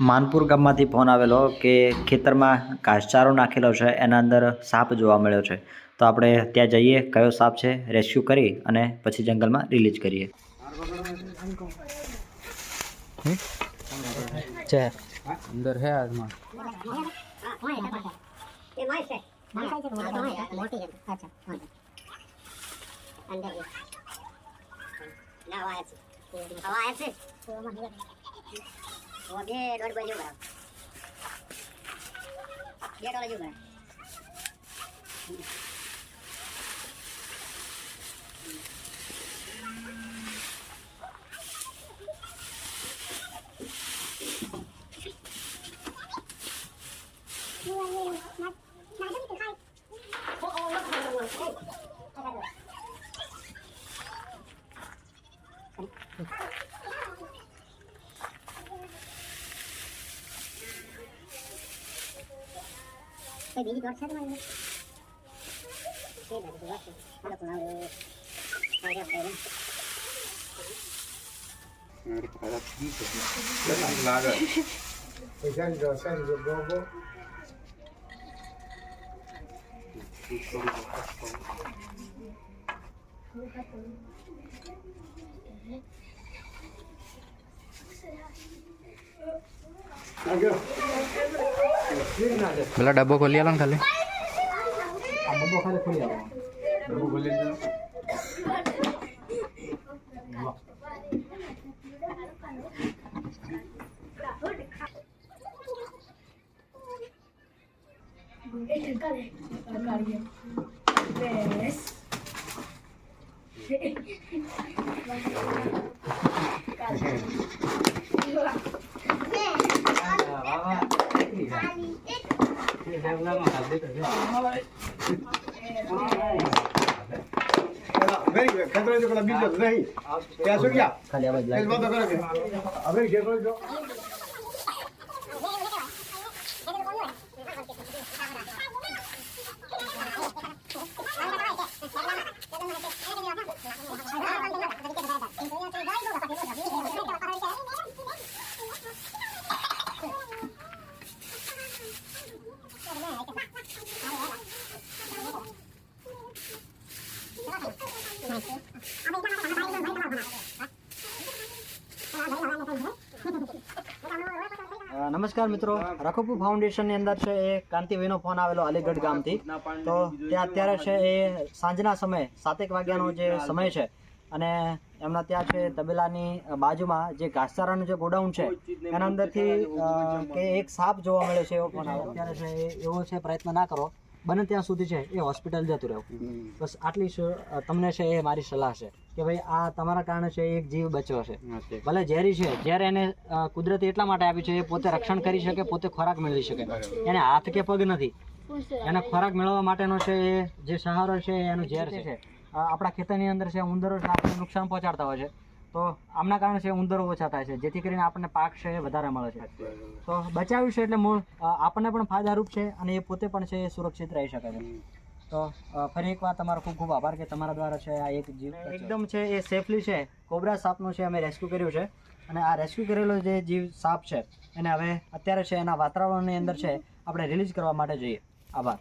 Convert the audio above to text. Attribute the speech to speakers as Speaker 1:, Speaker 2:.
Speaker 1: માનપુર ગામમાંથી ફોન આવેલો કે ખેતરમાં ઘાસચારો નાખેલો છે, એના અંદર સાપ જોવા મળ્યો છે. તો આપણે ત્યાં જઈએ, કયો સાપ છે રેસ્ક્યુ કરી અને પછી જંગલમાં રિલીઝ કરીએ.
Speaker 2: અંદર है आसमान
Speaker 3: वो भी डॉट बजे बड़ा ये डॉट बजे बड़ा बीजी डॉट है तुम्हारे ये बात तो बात है मतलब तुम्हारे आगे आगे मेरे को पता ठीक है लागा ऐसा जो गोगो
Speaker 2: પેલા ડબ્બો ખોલી આલો ને ખાલી
Speaker 1: ડબ્બો ખાલી ખોલી આવો.
Speaker 2: ડબ્બો ખોલી દો.
Speaker 4: वेरी गुड खतरे जो कला बीच नहीं क्या सो गया
Speaker 1: ખાલી આવાજ
Speaker 4: इस बात
Speaker 1: લાગે.
Speaker 4: करोगे अबे ये करो जो
Speaker 1: નમસ્કાર મિત્રો, રખોપુ ફાઉન્ડેશનની અંદર છે એ કાંતિભાઈનો ફોન આવેલો અલીગઢ ગામથી. તો ત્યાં અત્યારે છે એ સાંજના સમયે 7 વાગ્યાનો જે સમય છે અને એમના ત્યાં છે તબેલાની બાજુમાં જે ઘાસચારાનું જે ગોડાઉન છે એના અંદરથી કે એક સાપ જોવા મળે છે એવો ફોન આવે. અત્યારે છે એવો છે પ્રયત્ન ના કરો, બને ત્યાં સુધી છે એ હોસ્પિટલ જતું રહેવું. બસ આટલી તમને છે એ મારી સલાહ છે કે ભાઈ આ તમારા કારણે છે એક જીવ બચ્યો છે, ભલે ઝેરી છે, જ્યારે એને કુદરતી એટલા માટે આપી છે એ પોતે રક્ષણ કરી શકે, પોતે ખોરાક મેળવી શકે. એને હાથ કે પગ નથી, એને ખોરાક મેળવવા માટેનો છે એ જે સહારો છે એનું ઝેર છે. આપણા ખેતરની અંદર છે ઉંદરો છે આપણને નુકસાન પહોંચાડતા હોય છે, તો આમના કારણે છે ઉંદરો ઓછા થાય છે, જેથી કરીને આપણને પાક છે એ વધારે મળે છે. તો બચાવ્યું છે એટલે મૂળ આપણને પણ ફાયદારૂપ છે અને એ પોતે પણ છે એ સુરક્ષિત રહી શકે છે. તો ફરી એકવાર તમારો ખૂબ ખૂબ આભાર કે તમારા દ્વારા છે આ એક જીવ એકદમ છે એ સેફલી છે કોબરા સાપનું છે અમે રેસ્ક્યુ કર્યું છે. અને આ રેસ્ક્યુ કરેલો જે જીવ સાપ છે એને હવે અત્યારે છે એના વાતાવરણની અંદર છે આપણે રિલીઝ કરવા માટે જઈએ. આભાર.